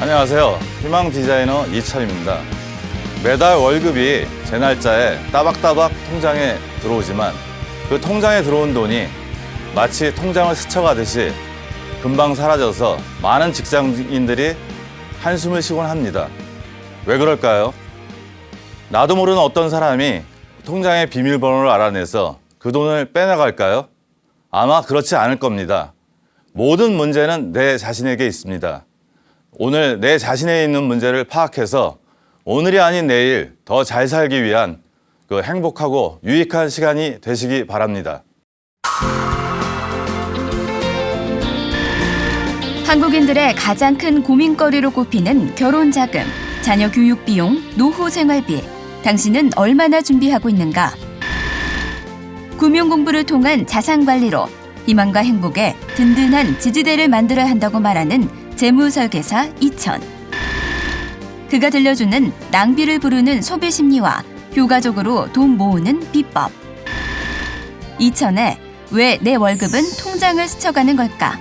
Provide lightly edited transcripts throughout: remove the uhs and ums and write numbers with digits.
안녕하세요. 희망 디자이너 이철입니다. 매달 월급이 제 날짜에 따박따박 통장에 들어오지만 그 통장에 들어온 돈이 마치 통장을 스쳐가듯이 금방 사라져서 많은 직장인들이 한숨을 쉬곤 합니다. 왜 그럴까요? 나도 모르는 어떤 사람이 통장의 비밀번호를 알아내서 그 돈을 빼나갈까요? 아마 그렇지 않을 겁니다. 모든 문제는 내 자신에게 있습니다. 오늘 내 자신에 있는 문제를 파악해서 오늘이 아닌 내일 더 잘 살기 위한 그 행복하고 유익한 시간이 되시기 바랍니다. 한국인들의 가장 큰 고민거리로 꼽히는 결혼 자금, 자녀 교육 비용, 노후 생활비. 당신은 얼마나 준비하고 있는가? 금융 공부를 통한 자산 관리로 희망과 행복에 든든한 지지대를 만들어야 한다고 말하는 재무설계사 이천. 그가 들려주는 낭비를 부르는 소비 심리와 효과적으로 돈 모으는 비법. 이천의 왜 내 월급은 통장을 스쳐가는 걸까?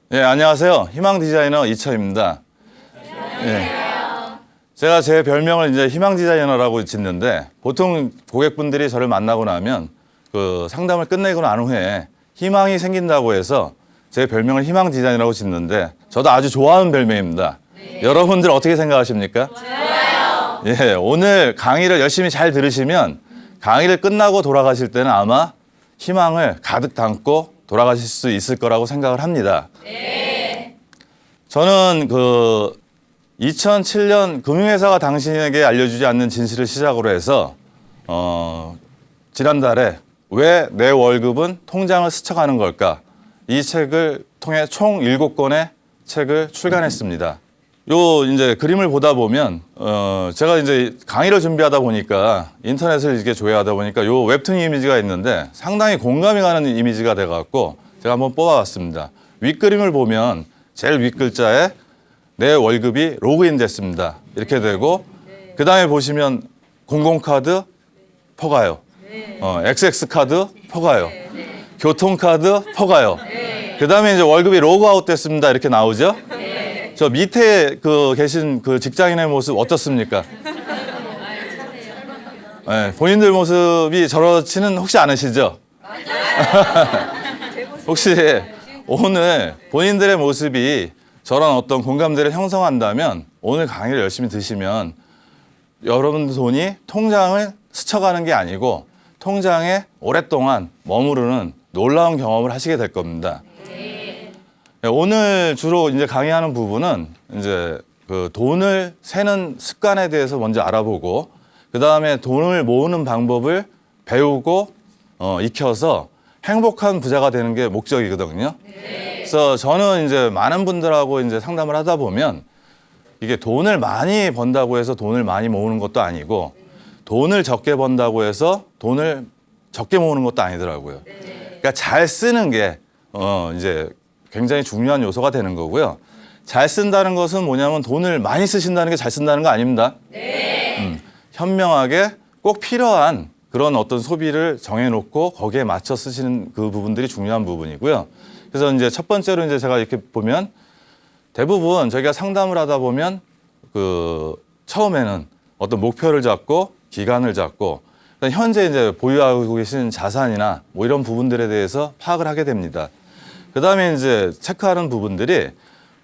네, 안녕하세요. 희망 디자이너 이철입니다. 네. 제가 제 별명을 이제 희망 디자이너라고 짓는데 보통 고객분들이 저를 만나고 나면 그 상담을 끝내고 난 후에 희망이 생긴다고 해서 제 별명을 희망 디자이너라고 짓는데 저도 아주 좋아하는 별명입니다. 네. 여러분들 어떻게 생각하십니까? 좋아요. 예, 오늘 강의를 열심히 잘 들으시면 강의를 끝나고 돌아가실 때는 아마 희망을 가득 담고 돌아가실 수 있을 거라고 생각을 합니다. 네. 저는 2007년 금융회사가 당신에게 알려주지 않는 진실을 시작으로 해서 지난달에 왜 내 월급은 통장을 스쳐가는 걸까? 이 책을 통해 총 7권의 책을 출간했습니다. 요 이제 그림을 보다 보면 제가 이제 강의를 준비하다 보니까 인터넷을 이렇게 조회하다 보니까 요 웹툰 이미지가 있는데 상당히 공감이 가는 이미지가 돼 갖고 제가 한번 뽑아봤습니다. 윗그림을 보면 제일 윗글자에 내 월급이 로그인 됐습니다. 이렇게 되고 그 다음에 보시면 공공카드 퍼가요. XX카드 퍼가요. 교통카드 퍼가요. 그 다음에 이제 월급이 로그아웃 됐습니다. 이렇게 나오죠. 저 밑에 계신 그 직장인의 모습 어떻습니까? 네, 본인들 모습이 저렇지는 혹시 않으시죠? 혹시 오늘 본인들의 모습이 저런 어떤 공감대를 형성한다면 오늘 강의를 열심히 드시면 여러분들 돈이 통장을 스쳐가는 게 아니고 통장에 오랫동안 머무르는 놀라운 경험을 하시게 될 겁니다. 오늘 주로 이제 강의하는 부분은 이제 그 돈을 세는 습관에 대해서 먼저 알아보고 그 다음에 돈을 모으는 방법을 배우고 익혀서 행복한 부자가 되는 게 목적이거든요. 그래서 저는 이제 많은 분들하고 이제 상담을 하다 보면 이게 돈을 많이 번다고 해서 돈을 많이 모으는 것도 아니고 돈을 적게 번다고 해서 돈을 적게 모으는 것도 아니더라고요. 그러니까 잘 쓰는 게 이제 굉장히 중요한 요소가 되는 거고요. 잘 쓴다는 것은 뭐냐면 돈을 많이 쓰신다는 게 잘 쓴다는 거 아닙니다. 현명하게 꼭 필요한 그런 어떤 소비를 정해놓고 거기에 맞춰 쓰시는 그 부분들이 중요한 부분이고요. 그래서 이제 첫 번째로 이제 제가 이렇게 보면 대부분 저희가 상담을 하다 보면 처음에는 어떤 목표를 잡고 기간을 잡고 현재 이제 보유하고 계신 자산이나 뭐 이런 부분들에 대해서 파악을 하게 됩니다. 그 다음에 이제 체크하는 부분들이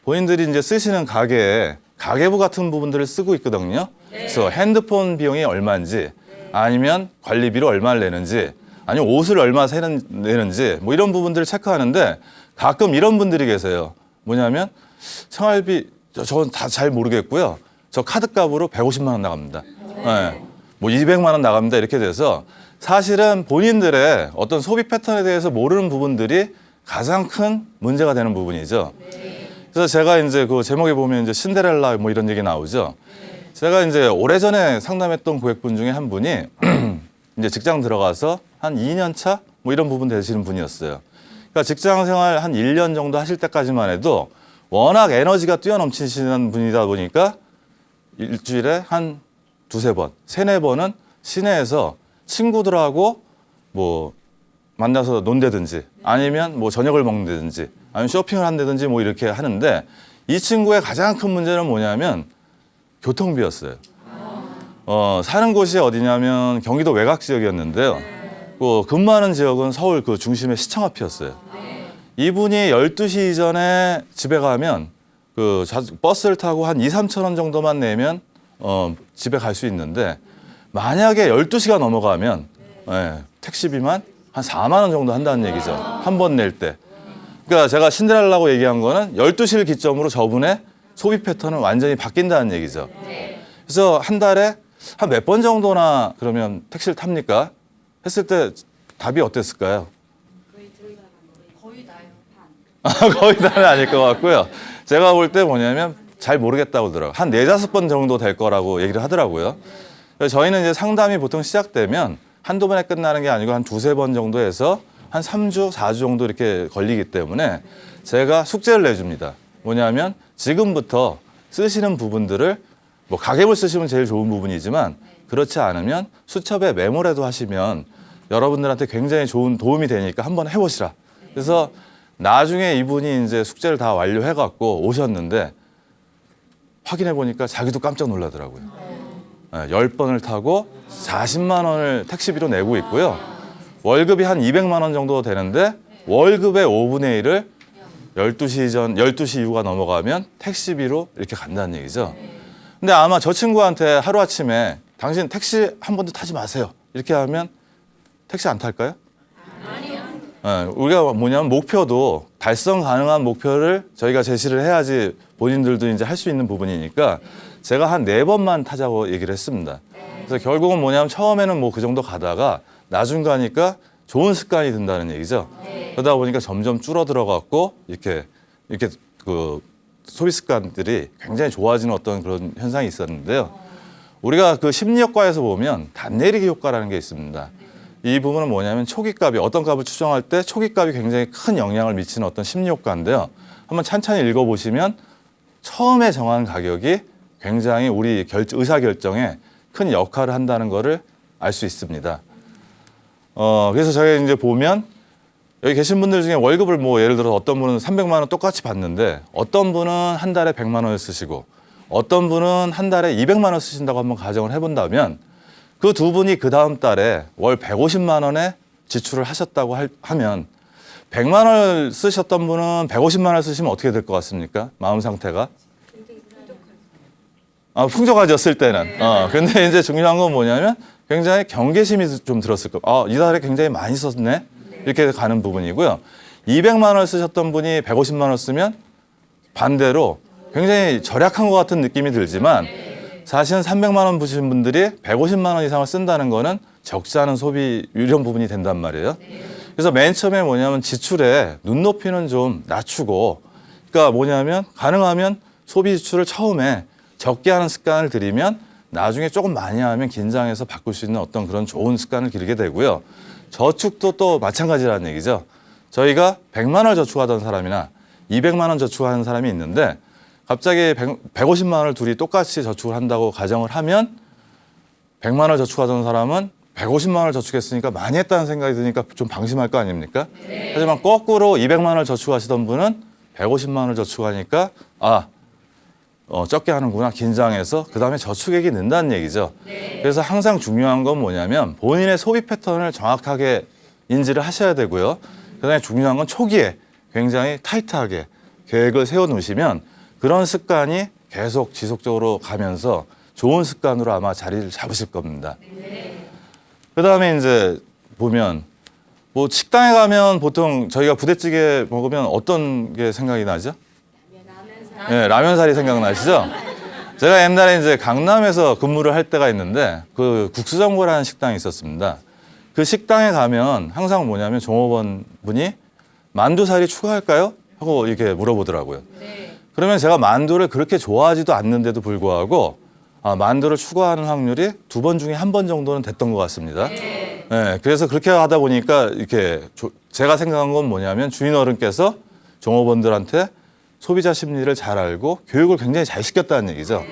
본인들이 이제 쓰시는 가계부 같은 부분들을 쓰고 있거든요. 그래서 핸드폰 비용이 얼마인지 아니면 관리비를 얼마를 내는지 아니면 옷을 얼마 내는지 뭐 이런 부분들을 체크하는데 가끔 이런 분들이 계세요. 뭐냐면 생활비 저는 다 잘 모르겠고요. 저 카드값으로 150만 원 나갑니다. 네. 뭐 200만 원 나갑니다. 이렇게 돼서 사실은 본인들의 어떤 소비 패턴에 대해서 모르는 부분들이 가장 큰 문제가 되는 부분이죠. 그래서 제가 이제 그 제목에 보면 이제 신데렐라 뭐 이런 얘기 나오죠. 제가 이제 오래전에 상담했던 고객분 중에 한 분이 이제 직장 들어가서 한 2년 차 뭐 이런 부분 되시는 분이었어요. 그러니까 직장 생활 한 1년 정도 하실 때까지만 해도 워낙 에너지가 뛰어넘치시는 분이다 보니까 일주일에 한 두세 번, 세네 번은 시내에서 친구들하고 뭐 만나서 논다든지 아니면 뭐 저녁을 먹는다든지 아니면 쇼핑을 한다든지 뭐 이렇게 하는데 이 친구의 가장 큰 문제는 뭐냐면 교통비였어요. 사는 곳이 어디냐면 경기도 외곽 지역이었는데요. 근무하는 지역은 서울 그 중심의 시청 앞이었어요. 이분이 12시 이전에 집에 가면 버스를 타고 한 2, 3천 원 정도만 내면 집에 갈 수 있는데 만약에 12시가 넘어가면 택시비만 한 4만 원 정도 한다는 얘기죠. 한 번 낼 때. 그러니까 제가 신데렐라고 얘기한 거는 12시를 기점으로 저분의 소비 패턴은 완전히 바뀐다는 얘기죠. 그래서 한 달에 한 몇 번 정도나 그러면 택시를 탑니까? 했을 때 답이 어땠을까요? 거의 다는 아닐 것 같고요. 제가 볼 때 뭐냐면 잘 모르겠다고 그러더라고요. 한 4, 5번 정도 될 거라고 얘기를 하더라고요. 그래서 저희는 이제 상담이 보통 시작되면 한두 번에 끝나는 게 아니고 한 2, 3번 정도 해서 한 3주, 4주 정도 이렇게 걸리기 때문에 제가 숙제를 내줍니다. 뭐냐면 지금부터 쓰시는 부분들을 뭐 가계부 쓰시면 제일 좋은 부분이지만 그렇지 않으면 수첩에 메모라도 하시면 여러분들한테 굉장히 좋은 도움이 되니까 한번 해보시라. 그래서 나중에 이분이 이제 숙제를 다 완료해갖고 오셨는데 확인해 보니까 자기도 깜짝 놀라더라고요. 10번을 타고 40만 원을 택시비로 내고 있고요. 월급이 한 200만 원 정도 되는데 월급의 5분의 1을 12시 이후가 넘어가면 택시비로 이렇게 간다는 얘기죠. 근데 아마 저 친구한테 하루아침에 당신 택시 한 번도 타지 마세요. 이렇게 하면 택시 안 탈까요? 우리가 뭐냐면 목표도 달성 가능한 목표를 저희가 제시를 해야지 본인들도 이제 할 수 있는 부분이니까 제가 한 4번만 타자고 얘기를 했습니다. 그래서 결국은 뭐냐면 처음에는 뭐 그 정도 가다가 나중 가니까 좋은 습관이 든다는 얘기죠. 그러다 보니까 점점 줄어들어 갖고 이렇게 그 소비 습관들이 굉장히 좋아지는 어떤 그런 현상이 있었는데요. 우리가 그 심리학과에서 보면 단내리기 효과라는 게 있습니다. 이 부분은 뭐냐면 초기값이 어떤 값을 추정할 때 초기값이 굉장히 큰 영향을 미치는 어떤 심리 효과인데요. 한번 찬찬히 읽어보시면 처음에 정한 가격이 굉장히 우리 의사 결정에 큰 역할을 한다는 것을 알 수 있습니다. 그래서 저희 이제 보면 여기 계신 분들 중에 월급을 뭐 예를 들어 어떤 분은 300만 원 똑같이 받는데 어떤 분은 한 달에 100만 원을 쓰시고 어떤 분은 한 달에 200만 원 쓰신다고 한번 가정을 해본다면 그 두 분이 그 다음 달에 월 150만 원의 지출을 하셨다고 하면 100만 원을 쓰셨던 분은 150만 원을 쓰시면 어떻게 될 것 같습니까? 마음 상태가? 풍족하졌을 때는. 근데 이제 중요한 건 뭐냐면 굉장히 경계심이 좀 들었을 거예요. 이달에 굉장히 많이 썼네? 이렇게 가는 부분이고요. 200만 원을 쓰셨던 분이 150만 원을 쓰면 반대로 굉장히 절약한 것 같은 느낌이 들지만 사실은 300만 원 부신 분들이 150만 원 이상을 쓴다는 거는 적지 않은 소비 이런 부분이 된단 말이에요. 그래서 맨 처음에 뭐냐면 지출에 눈높이는 좀 낮추고 그러니까 뭐냐면 가능하면 소비 지출을 처음에 적게 하는 습관을 들이면 나중에 조금 많이 하면 긴장해서 바꿀 수 있는 어떤 그런 좋은 습관을 기르게 되고요. 저축도 또 마찬가지라는 얘기죠. 저희가 100만 원을 저축하던 사람이나 200만 원 저축하는 사람이 있는데 갑자기 150만 원을 둘이 똑같이 저축을 한다고 가정을 하면 100만 원을 저축하던 사람은 150만 원을 저축했으니까 많이 했다는 생각이 드니까 좀 방심할 거 아닙니까? 하지만 거꾸로 200만 원을 저축하시던 분은 150만 원을 저축하니까 적게 하는구나 긴장해서 그다음에 저축액이 는다는 얘기죠. 그래서 항상 중요한 건 뭐냐면 본인의 소비 패턴을 정확하게 인지를 하셔야 되고요. 그다음에 중요한 건 초기에 굉장히 타이트하게 계획을 세워놓으시면 그런 습관이 계속 지속적으로 가면서 좋은 습관으로 아마 자리를 잡으실 겁니다. 그다음에 이제 보면 뭐 식당에 가면 보통 저희가 부대찌개 먹으면 어떤 게 생각이 나죠? 네, 라면사리 생각나시죠? 제가 옛날에 이제 강남에서 근무를 할 때가 있는데 그 국수정보라는 식당이 있었습니다. 그 식당에 가면 항상 뭐냐면 종업원 분이 만두사리 추가할까요? 하고 이렇게 물어보더라고요. 그러면 제가 만두를 그렇게 좋아하지도 않는데도 불구하고 만두를 추가하는 확률이 2번 중에 1번 정도는 됐던 것 같습니다. 네, 그래서 그렇게 하다 보니까 이렇게 제가 생각한 건 뭐냐면 주인 어른께서 종업원들한테 소비자 심리를 잘 알고 교육을 굉장히 잘 시켰다는 얘기죠.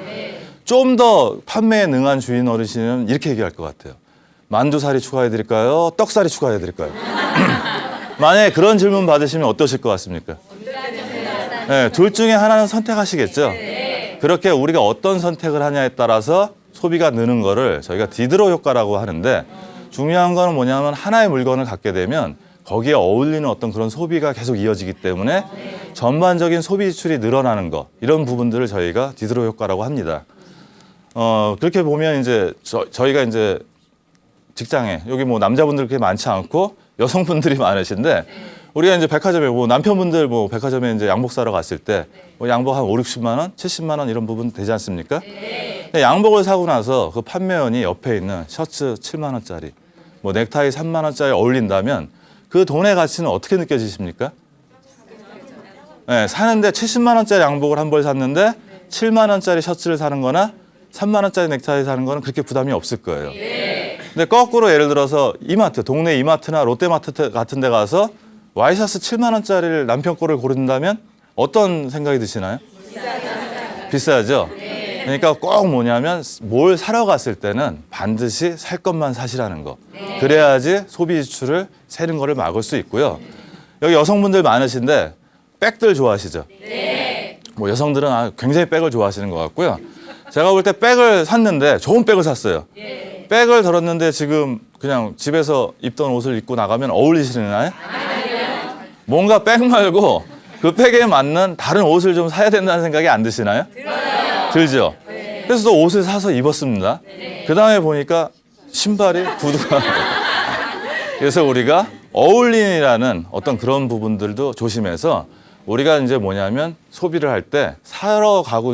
좀 더 판매에 능한 주인 어르신은 이렇게 얘기할 것 같아요. 만두살이 추가해 드릴까요? 떡살이 추가해 드릴까요? 만약에 그런 질문 받으시면 어떠실 것 같습니까? 네, 둘 중에 하나는 선택하시겠죠? 그렇게 우리가 어떤 선택을 하냐에 따라서 소비가 느는 거를 저희가 디드로 효과라고 하는데, 중요한 거는 뭐냐면 하나의 물건을 갖게 되면 거기에 어울리는 어떤 그런 소비가 계속 이어지기 때문에 전반적인 소비 지출이 늘어나는 거, 이런 부분들을 저희가 디드로 효과라고 합니다. 그렇게 보면 이제 저희가 이제 직장에 여기 뭐 남자분들 그렇게 많지 않고 여성분들이 많으신데, 우리가 이제 백화점에 뭐 남편분들 뭐 백화점에 이제 양복 사러 갔을 때 뭐 양복 한 5, 60만 원, 70만 원 이런 부분 되지 않습니까? 근데 양복을 사고 나서 그 판매원이 옆에 있는 셔츠 7만 원짜리, 뭐 넥타이 3만 원짜리 어울린다면 그 돈의 가치는 어떻게 느껴지십니까? 네, 사는데 70만 원짜리 양복을 한 벌 샀는데 7만 원짜리 셔츠를 사는 거나 3만 원짜리 넥타이 사는 거는 그렇게 부담이 없을 거예요. 근데 거꾸로 예를 들어서 이마트, 동네 이마트나 롯데마트 같은 데 가서 와이셔츠 7만 원짜리를 남편 거를 고른다면 어떤 생각이 드시나요? 비싸죠? 그러니까 꼭 뭐냐면 뭘 사러 갔을 때는 반드시 살 것만 사시라는 거. 그래야지 소비 지출을 새는 거를 막을 수 있고요. 여기 여성분들 많으신데 백들 좋아하시죠? 뭐 여성들은 굉장히 백을 좋아하시는 것 같고요. 제가 볼 때 백을 샀는데 좋은 백을 샀어요. 백을 들었는데 지금 그냥 집에서 입던 옷을 입고 나가면 어울리시나요? 뭔가 백 말고 그 백에 맞는 다른 옷을 좀 사야 된다는 생각이 안 드시나요? 들죠? 그래서 또 옷을 사서 입었습니다. 그 다음에 보니까 신발이 구두가. 그래서 우리가 어울린이라는 어떤 그런 부분들도 조심해서 우리가 이제 뭐냐면 소비를 할 때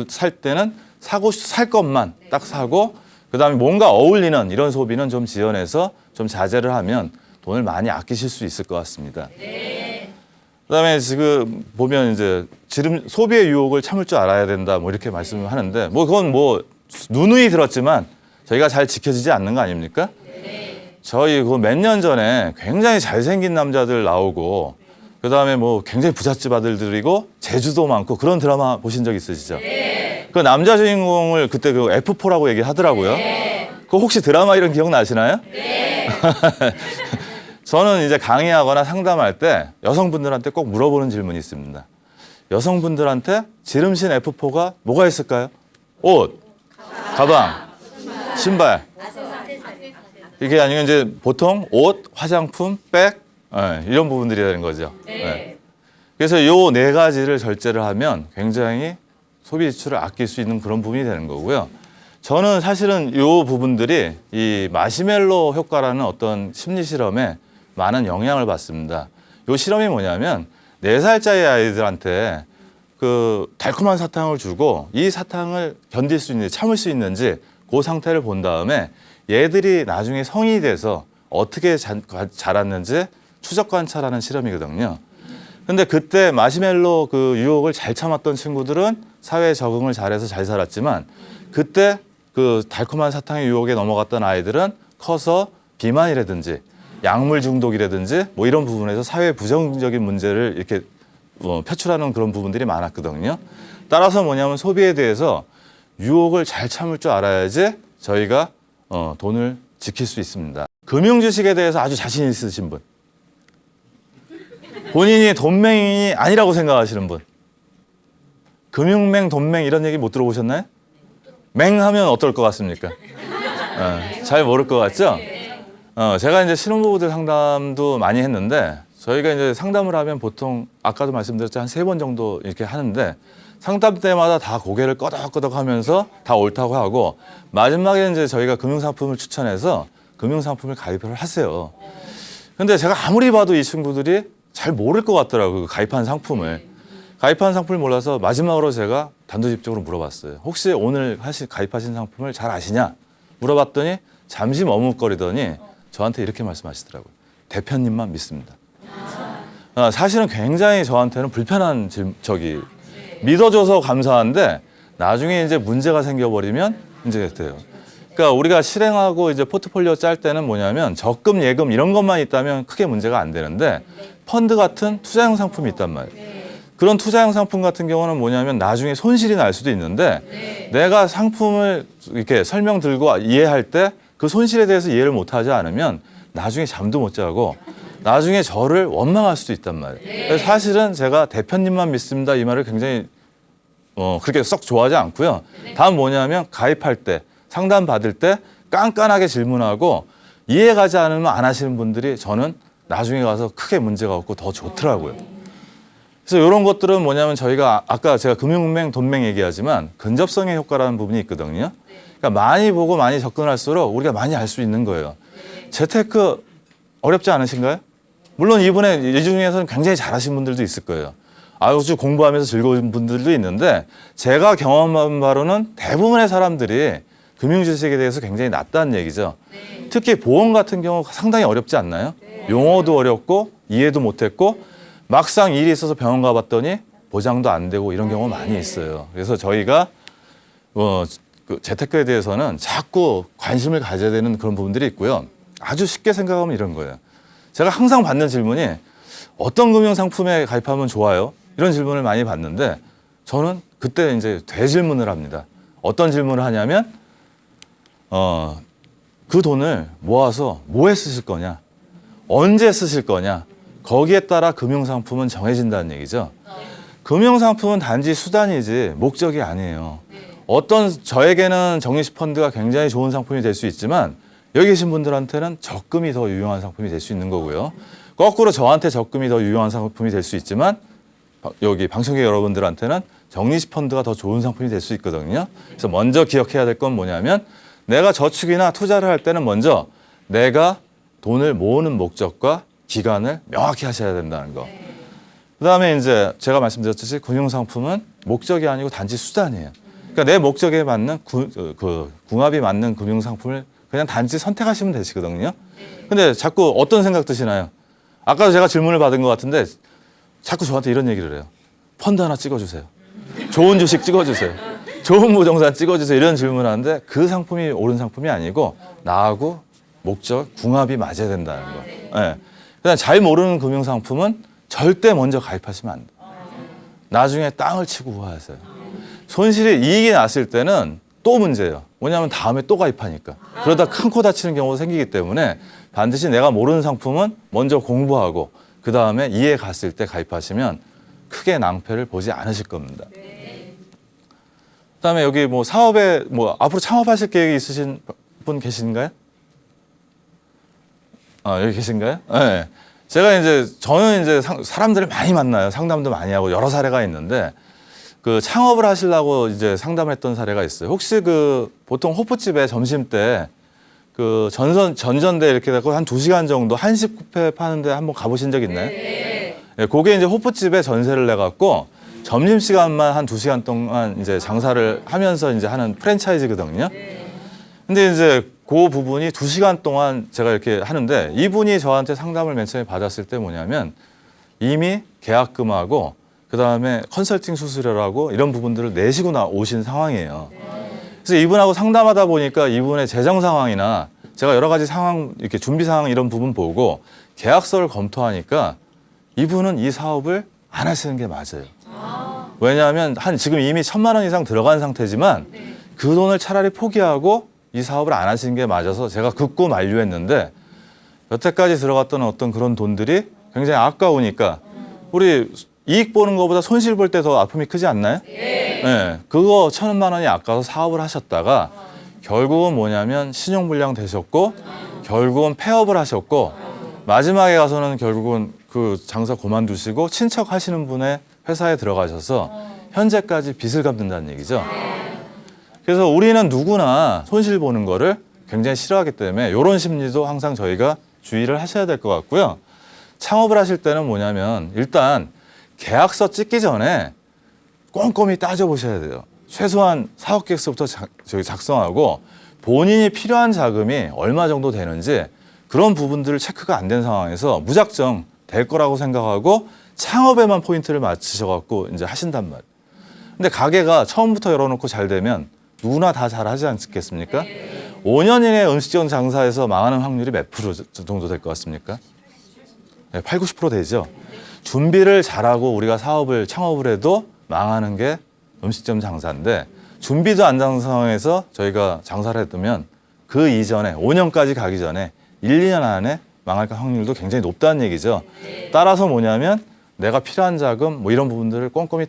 살 때는 살 것만 딱 사고, 그 다음에 뭔가 어울리는 이런 소비는 좀 지연해서 좀 자제를 하면 돈을 많이 아끼실 수 있을 것 같습니다. 그다음에 지금 보면 이제 소비의 유혹을 참을 줄 알아야 된다, 뭐 이렇게 말씀을 하는데, 뭐 그건 뭐 누누이 들었지만 저희가 잘 지켜지지 않는 거 아닙니까? 저희 그 몇 년 전에 굉장히 잘생긴 남자들 나오고, 그다음에 뭐 굉장히 부잣집 아들들이고 제주도 많고 그런 드라마 보신 적 있으시죠? 그 남자 주인공을 그때 그 F4라고 얘기하더라고요. 그 혹시 드라마 이런 기억 나시나요? 저는 이제 강의하거나 상담할 때 여성분들한테 꼭 물어보는 질문이 있습니다. 여성분들한테 지름신 F4가 뭐가 있을까요? 옷, 가방, 신발. 이게 아니면 이제 보통 옷, 화장품, 백, 이런 부분들이 되는 거죠. 그래서 요 네 가지를 절제를 하면 굉장히 소비 지출을 아낄 수 있는 그런 부분이 되는 거고요. 저는 사실은 요 부분들이 이 마시멜로 효과라는 어떤 심리 실험에 많은 영향을 받습니다. 요 실험이 뭐냐면 4살짜리 아이들한테 그 달콤한 사탕을 주고 이 사탕을 견딜 수 있는지 참을 수 있는지 그 상태를 본 다음에 얘들이 나중에 성인이 돼서 어떻게 자랐는지 추적 관찰하는 실험이거든요. 근데 그때 마시멜로 그 유혹을 잘 참았던 친구들은 사회에 적응을 잘해서 잘 살았지만, 그때 그 달콤한 사탕의 유혹에 넘어갔던 아이들은 커서 비만이라든지 약물 중독이라든지 뭐 이런 부분에서 사회 부정적인 문제를 이렇게 표출하는 그런 부분들이 많았거든요. 따라서 뭐냐면 소비에 대해서 유혹을 잘 참을 줄 알아야지 저희가 돈을 지킬 수 있습니다. 금융주식에 대해서 아주 자신 있으신 분, 본인이 돈맹이 아니라고 생각하시는 분, 금융맹, 돈맹 이런 얘기 못 들어보셨나요? 맹하면 어떨 것 같습니까? 잘 모를 것 같죠? 제가 이제 신혼부부들 상담도 많이 했는데, 저희가 이제 상담을 하면 보통 아까도 말씀드렸죠, 한 3번 정도 이렇게 하는데 상담 때마다 다 고개를 끄덕끄덕 하면서 다 옳다고 하고, 마지막에 이제 저희가 금융상품을 추천해서 금융상품을 가입을 하세요. 근데 제가 아무리 봐도 이 친구들이 잘 모를 것 같더라고요. 가입한 상품을. 가입한 상품을 몰라서 마지막으로 제가 단도직입적으로 물어봤어요. 혹시 오늘 가입하신 상품을 잘 아시냐? 물어봤더니 잠시 머뭇거리더니 저한테 이렇게 말씀하시더라고요. 대표님만 믿습니다. 사실은 굉장히 저한테는 불편한 믿어줘서 감사한데 나중에 이제 문제가 생겨버리면 문제가 돼요. 그러니까 우리가 실행하고 이제 포트폴리오 짤 때는 뭐냐면 적금, 예금 이런 것만 있다면 크게 문제가 안 되는데, 펀드 같은 투자형 상품이 있단 말이에요. 그런 투자형 상품 같은 경우는 뭐냐면 나중에 손실이 날 수도 있는데, 내가 상품을 이렇게 설명 들고 이해할 때 그 손실에 대해서 이해를 못하지 않으면 나중에 잠도 못 자고 나중에 저를 원망할 수도 있단 말이에요. 그래서 사실은 제가 대표님만 믿습니다 이 말을 굉장히 그렇게 썩 좋아하지 않고요. 다음 뭐냐면 가입할 때 상담 받을 때 깐깐하게 질문하고 이해가지 않으면 안 하시는 분들이 저는 나중에 가서 크게 문제가 없고 더 좋더라고요. 그래서 이런 것들은 뭐냐면 저희가 아까 제가 금융맹, 돈맹 얘기하지만 근접성의 효과라는 부분이 있거든요. 그러니까 많이 보고 많이 접근할수록 우리가 많이 알 수 있는 거예요. 재테크 어렵지 않으신가요? 물론 이 중에서는 굉장히 잘하신 분들도 있을 거예요. 아주 공부하면서 즐거운 분들도 있는데 제가 경험한 바로는 대부분의 사람들이 금융 지식에 대해서 굉장히 낮다는 얘기죠. 특히 보험 같은 경우 상당히 어렵지 않나요? 용어도 어렵고 이해도 못했고 막상 일이 있어서 병원 가봤더니 보장도 안 되고 이런 경우가 많이 있어요. 그래서 저희가 그 재테크에 대해서는 자꾸 관심을 가져야 되는 그런 부분들이 있고요. 아주 쉽게 생각하면 이런 거예요. 제가 항상 받는 질문이 어떤 금융 상품에 가입하면 좋아요? 이런 질문을 많이 받는데 저는 그때 이제 대질문을 합니다. 어떤 질문을 하냐면 그 돈을 모아서 뭐에 쓰실 거냐? 언제 쓰실 거냐? 거기에 따라 금융상품은 정해진다는 얘기죠. 금융상품은 단지 수단이지 목적이 아니에요. 저에게는 적립식 펀드가 굉장히 좋은 상품이 될 수 있지만 여기 계신 분들한테는 적금이 더 유용한 상품이 될 수 있는 거고요. 거꾸로 저한테 적금이 더 유용한 상품이 될 수 있지만 여기 방청객 여러분들한테는 적립식 펀드가 더 좋은 상품이 될 수 있거든요. 그래서 먼저 기억해야 될 건 뭐냐면 내가 저축이나 투자를 할 때는 먼저 내가 돈을 모으는 목적과 기간을 명확히 하셔야 된다는 거. 그다음에 이제 제가 말씀드렸듯이 금융상품은 목적이 아니고 단지 수단이에요. 그러니까 내 목적에 맞는 궁합이 맞는 금융상품을 그냥 단지 선택하시면 되시거든요. 근데 자꾸 어떤 생각 드시나요? 아까도 제가 질문을 받은 것 같은데 자꾸 저한테 이런 얘기를 해요. 펀드 하나 찍어주세요. 좋은 주식 찍어주세요. 좋은 부동산 찍어주세요. 이런 질문을 하는데 그 상품이 옳은 상품이 아니고 나하고 목적, 궁합이 맞아야 된다는 거. 네. 그냥 잘 모르는 금융상품은 절대 먼저 가입하시면 안 돼요. 나중에 땅을 치고 후회하세요. 이익이 났을 때는 또 문제예요. 뭐냐면 다음에 또 가입하니까. 그러다 큰 코 다치는 경우가 생기기 때문에 반드시 내가 모르는 상품은 먼저 공부하고 그 다음에 이해 갔을 때 가입하시면 크게 낭패를 보지 않으실 겁니다. 그다음에 여기 뭐 사업에 앞으로 창업하실 계획이 있으신 분 계신가요? 여기 계신가요? 네. 저는 이제 사람들을 많이 만나요. 상담도 많이 하고 여러 사례가 있는데 그 창업을 하시려고 이제 상담을 했던 사례가 있어요. 혹시 보통 호프집에 점심 때 전전대 이렇게 되고 한 2시간 정도 한식 뷔페 파는데 한번 가보신 적 있나요? 네. 그게 이제 호프집에 전세를 내갖고 점심시간만 한 2시간 동안 이제 장사를 하면서 이제 하는 프랜차이즈거든요. 근데 이제 그 부분이 2시간 동안 제가 이렇게 하는데 이분이 저한테 상담을 맨 처음에 받았을 때 뭐냐면 이미 계약금하고 그다음에 컨설팅 수수료라고 이런 부분들을 내시고 오신 상황이에요. 그래서 이분하고 상담하다 보니까 이분의 재정 상황이나 제가 여러 가지 상황, 이렇게 준비 상황 이런 부분 보고 계약서를 검토하니까 이분은 이 사업을 안 하시는 게 맞아요. 왜냐하면 지금 이미 1,000만 원 이상 들어간 상태지만 그 돈을 차라리 포기하고 이 사업을 안 하시는 게 맞아서 제가 극구 만류했는데 여태까지 들어갔던 어떤 그런 돈들이 굉장히 아까우니까 우리 이익 보는 것보다 손실 볼 때 더 아픔이 크지 않나요? 네. 그거 1,000만 원이 아까워서 사업을 하셨다가 결국은 뭐냐면 신용불량 되셨고 결국은 폐업을 하셨고 마지막에 가서는 결국은 그 장사 그만두시고 친척 하시는 분의 회사에 들어가셔서 현재까지 빚을 갚는다는 얘기죠. 그래서 우리는 누구나 손실 보는 거를 굉장히 싫어하기 때문에 이런 심리도 항상 저희가 주의를 하셔야 될 것 같고요. 창업을 하실 때는 뭐냐면 일단 계약서 찍기 전에 꼼꼼히 따져보셔야 돼요. 최소한 사업 계획서부터 작성하고 본인이 필요한 자금이 얼마 정도 되는지 그런 부분들을 체크가 안 된 상황에서 무작정 될 거라고 생각하고 창업에만 포인트를 맞추셔갖고 이제 하신단 말이에요. 근데 가게가 처음부터 열어놓고 잘 되면 누구나 다 잘하지 않겠습니까? 5년 이내 음식점 장사에서 망하는 확률이 몇 프로 정도 될 것 같습니까? 네, 8, 90% 되죠. 준비를 잘하고 우리가 창업을 해도 망하는 게 음식점 장사인데 준비도 안 된 상황에서 저희가 장사를 했으면 그 이전에 5년까지 가기 전에 1, 2년 안에 망할 확률도 굉장히 높다는 얘기죠. 따라서 뭐냐면 내가 필요한 자금 뭐 이런 부분들을 꼼꼼히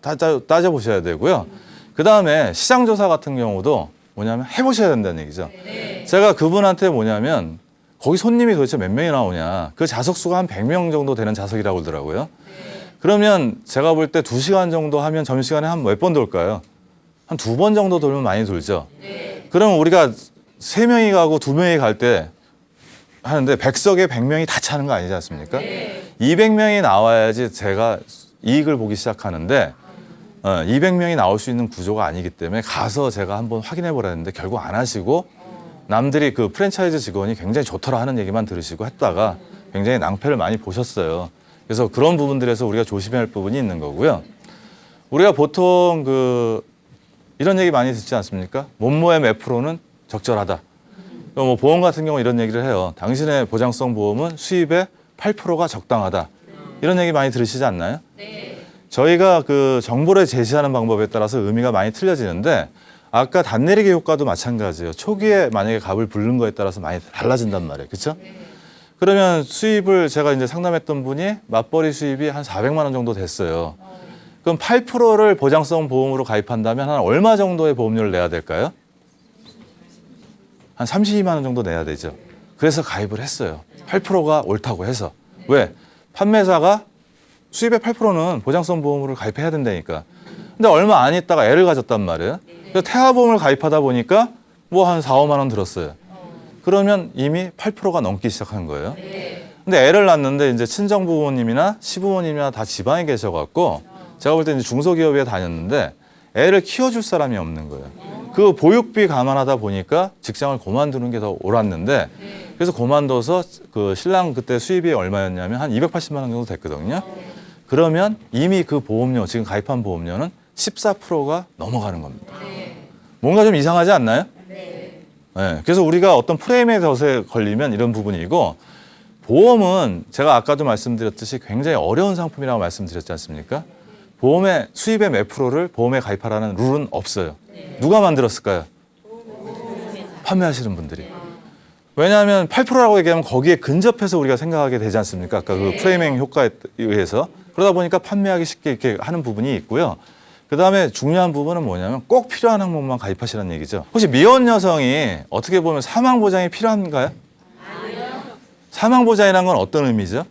따져보셔야 되고요. 그다음에 시장조사 같은 경우도 뭐냐면 해보셔야 된다는 얘기죠. 제가 그분한테 뭐냐면 거기 손님이 도대체 몇 명이 나오냐. 그 좌석수가 한 100명 정도 되는 좌석이라고 그러더라고요. 그러면 제가 볼 때 2시간 정도 하면 점심시간에 한 몇 번 돌까요? 한 2번 정도 돌면 많이 돌죠. 그러면 우리가 3명이 가고 2명이 갈 때 하는데 100석에 100명이 다 차는 거 아니지 않습니까? 200명이 나와야지 제가 이익을 보기 시작하는데 200명이 나올 수 있는 구조가 아니기 때문에 가서 제가 한번 확인해 보라는데 결국 안 하시고 남들이 그 프랜차이즈 직원이 굉장히 좋더라 하는 얘기만 들으시고 했다가 굉장히 낭패를 많이 보셨어요. 그래서 그런 부분들에서 우리가 조심해야 할 부분이 있는 거고요. 우리가 보통 이런 얘기 많이 듣지 않습니까? 몸모의 몇 프로는 적절하다. 뭐 보험 같은 경우 이런 얘기를 해요. 당신의 보장성 보험은 수입의 8%가 적당하다. 이런 얘기 많이 들으시지 않나요? 저희가 그 정보를 제시하는 방법에 따라서 의미가 많이 틀려지는데 아까 단내리기 효과도 마찬가지예요. 초기에 만약에 값을 부른 거에 따라서 많이 달라진단 말이에요. 그렇죠? 그러면 수입을 제가 이제 상담했던 분이 맞벌이 수입이 한 400만 원 정도 됐어요. 그럼 8%를 보장성 보험으로 가입한다면 한 얼마 정도의 보험료를 내야 될까요? 한 32만 원 정도 내야 되죠. 그래서 가입을 했어요. 8%가 옳다고 해서. 왜? 판매사가 수입의 8%는 보장성 보험으로 가입해야 된다니까. 근데 얼마 안 있다가 애를 가졌단 말이에요. 그래서 태아보험을 가입하다 보니까 뭐 한 4, 5만 원 들었어요. 그러면 이미 8%가 넘기 시작한 거예요. 근데 애를 낳는데 이제 친정부모님이나 시부모님이나 다 지방에 계셔갖고 제가 볼 때 이제 중소기업에 다녔는데 애를 키워줄 사람이 없는 거예요. 그 보육비 감안하다 보니까 직장을 그만두는 게 더 옳았는데 그래서 그만둬서 그 신랑 그때 수입이 얼마였냐면 한 280만 원 정도 됐거든요. 그러면 이미 그 보험료, 지금 가입한 보험료는 14%가 넘어가는 겁니다. 뭔가 좀 이상하지 않나요? 네. 그래서 우리가 어떤 프레임의 덫에 걸리면 이런 부분이고 보험은 제가 아까도 말씀드렸듯이 굉장히 어려운 상품이라고 말씀드렸지 않습니까? 보험의 수입의 몇 프로를 보험에 가입하라는 룰은 없어요. 누가 만들었을까요? 판매하시는 분들이. 왜냐하면 8%라고 얘기하면 거기에 근접해서 우리가 생각하게 되지 않습니까? 아까 그 프레이밍 효과에 의해서. 그러다 보니까 판매하기 쉽게 이렇게 하는 부분이 있고요. 그 다음에 중요한 부분은 뭐냐면 꼭 필요한 항목만 가입하시라는 얘기죠. 혹시 미혼 여성이 어떻게 보면 사망보장이 필요한가요? 아니요. 사망보장이라는 건 어떤 의미죠?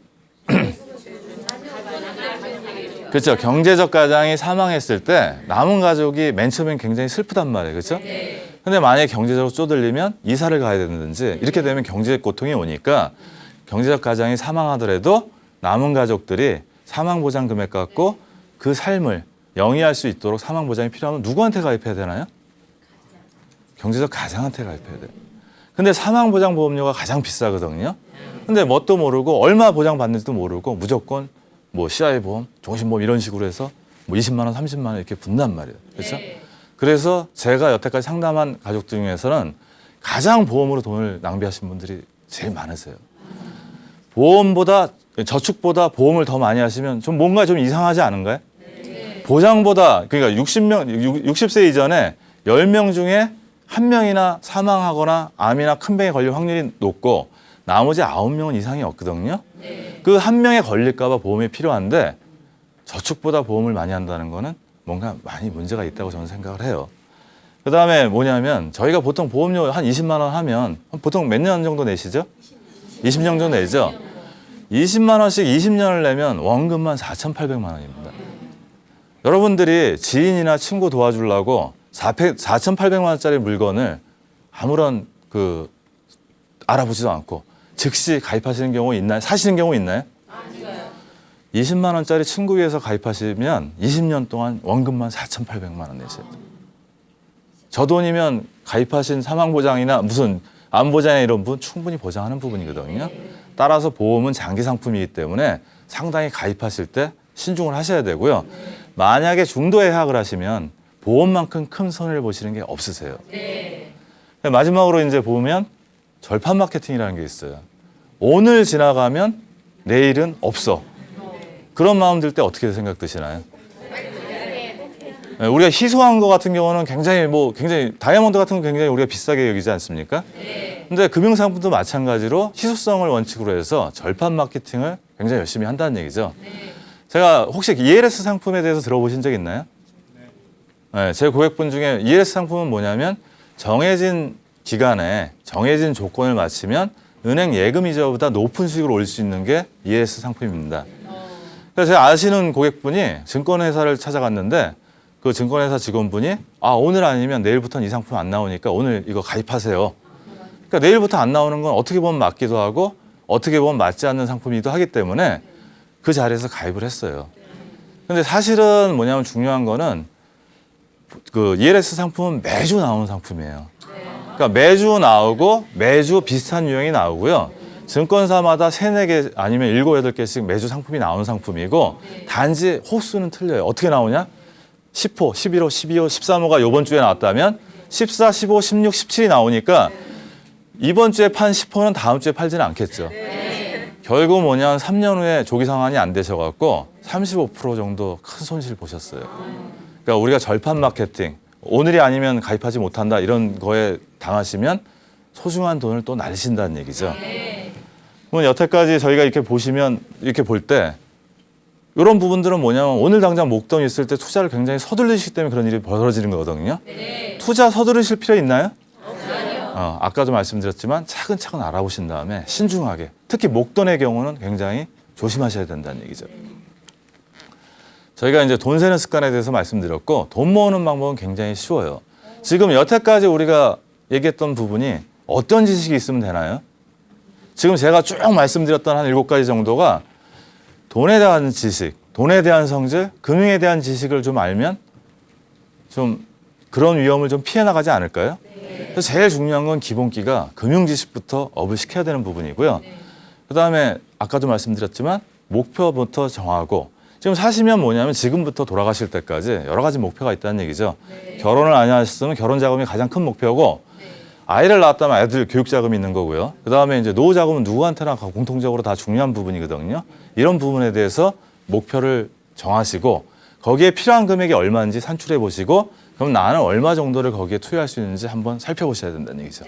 그렇죠. 경제적 가장이 사망했을 때 남은 가족이 맨 처음엔 굉장히 슬프단 말이에요. 그렇죠? 근데 만약에 경제적으로 쪼들리면 이사를 가야 되는지 이렇게 되면 경제적 고통이 오니까 경제적 가장이 사망하더라도 남은 가족들이 사망보장 금액 갖고 그 삶을 영위할 수 있도록 사망보장이 필요하면 누구한테 가입해야 되나요? 경제적 가장한테 가입해야 돼요. 근데 사망보장 보험료가 가장 비싸거든요. 근데 뭣도 모르고 얼마 보장받는지도 모르고 무조건 뭐 CI 보험, 종신보험 이런 식으로 해서 뭐 20만 원, 30만 원 이렇게 분단 말이에요. 그렇죠? 그래서 제가 여태까지 상담한 가족 중에서는 가장 보험으로 돈을 낭비하신 분들이 제일 많으세요. 보험보다 저축보다 보험을 더 많이 하시면 좀 뭔가 좀 이상하지 않은가요? 보장보다 그러니까 60세 이전에 10명 중에 1명이나 사망하거나 암이나 큰 병에 걸릴 확률이 높고 나머지 9명은 이상이 없거든요. 그 1명에 걸릴까 봐 보험이 필요한데 저축보다 보험을 많이 한다는 거는 뭔가 많이 문제가 있다고 저는 생각을 해요. 그다음에 뭐냐면 저희가 보통 보험료 한 20만 원 하면 보통 몇 년 정도 내시죠? 20년 정도 내죠? 20만 원씩 20년을 내면 원금만 4,800만 원입니다. 여러분들이 지인이나 친구 도와주려고 4,800만 원짜리 물건을 아무런 알아보지도 않고 즉시 가입하시는 경우 있나요? 사시는 경우 있나요? 아니요. 20만 원짜리 친구 위해서 가입하시면 20년 동안 원금만 4,800만 원 내셔야 돼요. 저 돈이면 가입하신 사망보장이나 무슨 암보장이나 이런 부분 충분히 보장하는 부분이거든요. 따라서 보험은 장기 상품이기 때문에 상당히 가입하실 때 신중을 하셔야 되고요. 만약에 중도 예약을 하시면 보험만큼 큰 손해를 보시는 게 없으세요. 마지막으로 이제 보면 절판 마케팅이라는 게 있어요. 오늘 지나가면 내일은 없어. 그런 마음 들 때 어떻게 생각 드시나요? 예, 우리가 희소한 거 같은 경우는 굉장히 다이아몬드 같은 건 굉장히 우리가 비싸게 여기지 않습니까? 근데 금융상품도 마찬가지로 희소성을 원칙으로 해서 절판 마케팅을 굉장히 열심히 한다는 얘기죠. 제가 혹시 ELS 상품에 대해서 들어보신 적 있나요? 네, 제 고객분 중에 ELS 상품은 뭐냐면 정해진 기간에 정해진 조건을 맞추면 은행 예금 이자보다 높은 수익을 올릴 수 있는 게 ELS 상품입니다. 그래서 제가 아시는 고객분이 증권회사를 찾아갔는데 그 증권회사 직원분이 오늘 아니면 내일부터는 이 상품 안 나오니까 오늘 이거 가입하세요. 그러니까 내일부터 안 나오는 건 어떻게 보면 맞기도 하고 어떻게 보면 맞지 않는 상품이기도 하기 때문에 그 자리에서 가입을 했어요. 근데 사실은 뭐냐면 중요한 거는 그 ELS 상품은 매주 나오는 상품이에요. 그러니까 매주 나오고 매주 비슷한 유형이 나오고요. 증권사마다 3, 4개 아니면 7, 8개씩 매주 상품이 나오는 상품이고 단지 호수는 틀려요. 어떻게 나오냐? 10호, 11호, 12호, 13호가 이번 주에 나왔다면 14, 15, 16, 17이 나오니까 이번 주에 판 10호는 다음 주에 팔지는 않겠죠. 결국 뭐냐면 3년 후에 조기 상환이 안 되셔갖고 35% 정도 큰 손실 보셨어요. 그러니까 우리가 절판 마케팅, 오늘이 아니면 가입하지 못한다 이런 거에 당하시면 소중한 돈을 또 날리신다는 얘기죠. 그러면 여태까지 저희가 이렇게 보시면 이렇게 볼 때 이런 부분들은 뭐냐면 오늘 당장 목돈이 있을 때 투자를 굉장히 서두르시기 때문에 그런 일이 벌어지는 거거든요. 투자 서두르실 필요 있나요? 아까도 말씀드렸지만 차근차근 알아보신 다음에 신중하게 특히 목돈의 경우는 굉장히 조심하셔야 된다는 얘기죠. 저희가 이제 돈 세는 습관에 대해서 말씀드렸고 돈 모으는 방법은 굉장히 쉬워요. 지금 여태까지 우리가 얘기했던 부분이 어떤 지식이 있으면 되나요? 지금 제가 쭉 말씀드렸던 한 7가지 정도가 돈에 대한 지식, 돈에 대한 성질, 금융에 대한 지식을 좀 알면 좀 그런 위험을 좀 피해 나가지 않을까요? 그래서 제일 중요한 건 기본기가 금융 지식부터 업을 시켜야 되는 부분이고요. 그다음에 아까도 말씀드렸지만 목표부터 정하고 지금 사시면 뭐냐면 지금부터 돌아가실 때까지 여러 가지 목표가 있다는 얘기죠. 결혼을 안 하셨으면 결혼 자금이 가장 큰 목표고 아이를 낳았다면 아이들 교육 자금이 있는 거고요. 그다음에 이제 노후 자금은 누구한테나 공통적으로 다 중요한 부분이거든요. 이런 부분에 대해서 목표를 정하시고 거기에 필요한 금액이 얼마인지 산출해 보시고 그럼 나는 얼마 정도를 거기에 투여할 수 있는지 한번 살펴보셔야 된다는 얘기죠.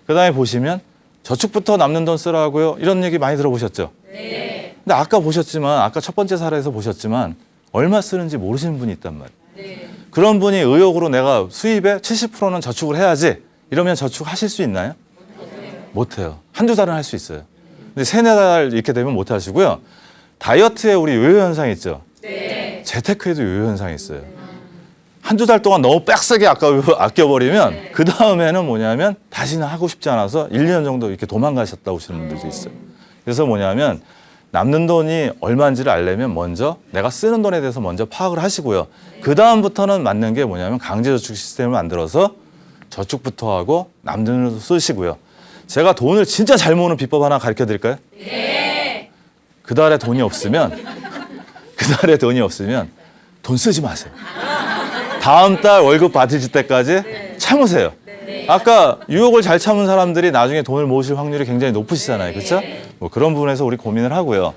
그다음에 보시면 저축부터 남는 돈 쓰라고요. 이런 얘기 많이 들어보셨죠? 근데 아까 보셨지만 아까 첫 번째 사례에서 보셨지만 얼마 쓰는지 모르시는 분이 있단 말이에요. 그런 분이 의욕으로 내가 수입의 70%는 저축을 해야지 이러면 저축하실 수 있나요? 못해요. 한두 달은 할 수 있어요. 근데 3, 4달 이렇게 되면 못 하시고요. 다이어트에 우리 요요 현상이 있죠? 재테크에도 요요 현상이 있어요. 한두 달 동안 너무 빡세게 아껴버리면 그 다음에는 뭐냐면 다시는 하고 싶지 않아서 1, 2년 정도 이렇게 도망가셨다 오시는 분들도 있어요. 그래서 뭐냐면 남는 돈이 얼마인지를 알려면 먼저 내가 쓰는 돈에 대해서 먼저 파악을 하시고요. 그 다음부터는 맞는 게 뭐냐면 강제저축 시스템을 만들어서 저축부터 하고 남는 돈을 쓰시고요. 제가 돈을 진짜 잘 모으는 비법 하나 가르쳐 드릴까요? 네. 그달에 돈이 없으면 돈 쓰지 마세요. 다음 달 월급 받으실 때까지 참으세요. 아까 유혹을 잘 참은 사람들이 나중에 돈을 모으실 확률이 굉장히 높으시잖아요. 그렇죠? 뭐 그런 부분에서 우리 고민을 하고요.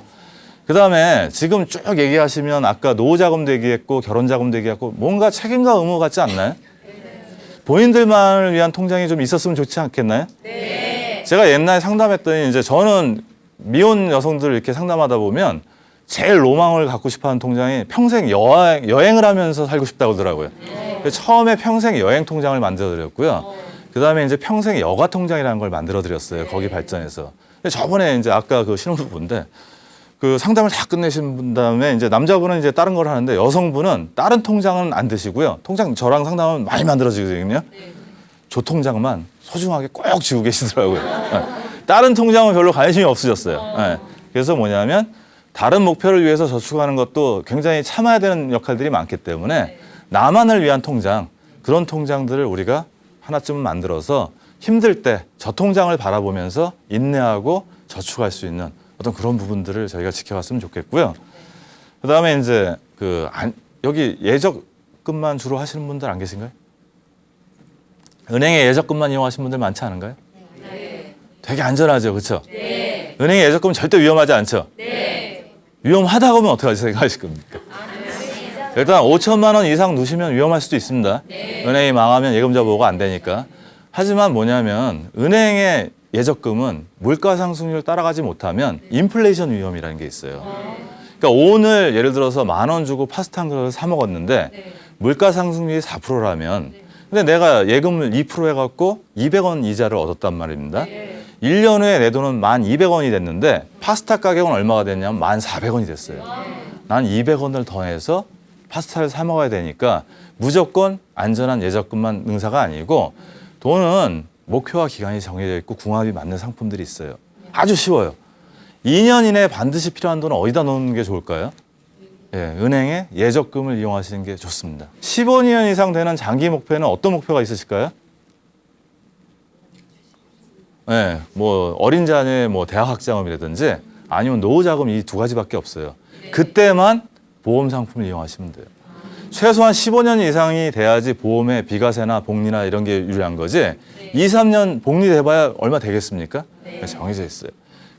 그다음에 지금 쭉 얘기하시면 아까 노후 자금도 얘기했고 결혼 자금도 얘기했고 뭔가 책임과 의무 같지 않나요? 본인들만을 위한 통장이 좀 있었으면 좋지 않겠나요? 네. 제가 옛날에 상담했더니 이제 저는 미혼 여성들 이렇게 상담하다 보면 제일 로망을 갖고 싶어하는 통장이 평생 여행을 하면서 살고 싶다고 하더라고요. 그래서 처음에 평생 여행 통장을 만들어 드렸고요. 그다음에 이제 평생 여가 통장이라는 걸 만들어 드렸어요. 거기 발전해서. 근데 저번에 이제 아까 그 신혼부부인데 그 상담을 다 끝내신 다음에 이제 남자분은 이제 다른 걸 하는데 여성분은 다른 통장은 안 드시고요. 통장 저랑 상담은 많이 만들어지거든요. 조통장만 소중하게 꼭 쥐고 계시더라고요. 네. 다른 통장은 별로 관심이 없으셨어요. 네. 그래서 뭐냐면 다른 목표를 위해서 저축하는 것도 굉장히 참아야 되는 역할들이 많기 때문에 나만을 위한 통장, 그런 통장들을 우리가 하나쯤은 만들어서 힘들 때 저 통장을 바라보면서 인내하고 저축할 수 있는 어떤 그런 부분들을 저희가 지켜갔으면 좋겠고요. 그다음에 이제 여기 예적금만 주로 하시는 분들 안 계신가요? 은행에 예적금만 이용하시는 분들 많지 않은가요? 네. 되게 안전하죠, 그렇죠? 네. 은행에 예적금 절대 위험하지 않죠? 네. 위험하다고 하면 어떻게 생각하실 겁니까? 일단 5천만 원 이상 넣으시면 위험할 수도 있습니다. 은행이 망하면 예금자 보호가 안 되니까. 하지만 뭐냐면 은행의 예적금은 물가 상승률을 따라가지 못하면 인플레이션 위험이라는 게 있어요. 그러니까 오늘 예를 들어서 10,000원 주고 파스타 한 그릇을 사 먹었는데 물가 상승률이 4%라면 근데 내가 예금을 2% 해갖고 200원 이자를 얻었단 말입니다. 1년 후에 내 돈은 1,200원이 됐는데 파스타 가격은 얼마가 됐냐면 1,400원이 됐어요. 난 200원을 더해서 파스타를 사 먹어야 되니까 무조건 안전한 예적금만 능사가 아니고 돈은 목표와 기간이 정해져 있고 궁합이 맞는 상품들이 있어요. 아주 쉬워요. 2년 이내에 반드시 필요한 돈은 어디다 넣는 게 좋을까요? 예, 은행에 예적금을 이용하시는 게 좋습니다. 15년 이상 되는 장기 목표는 어떤 목표가 있으실까요? 예, 뭐 어린 자녀의 뭐 대학 학자금이라든지 아니면 노후 자금 이 두 가지밖에 없어요. 그때만 보험 상품을 이용하시면 돼요. 최소한 15년 이상이 돼야지 보험에 비과세나 복리나 이런 게 유리한 거지 2, 3년 복리 돼봐야 얼마 되겠습니까? 정해져 있어요.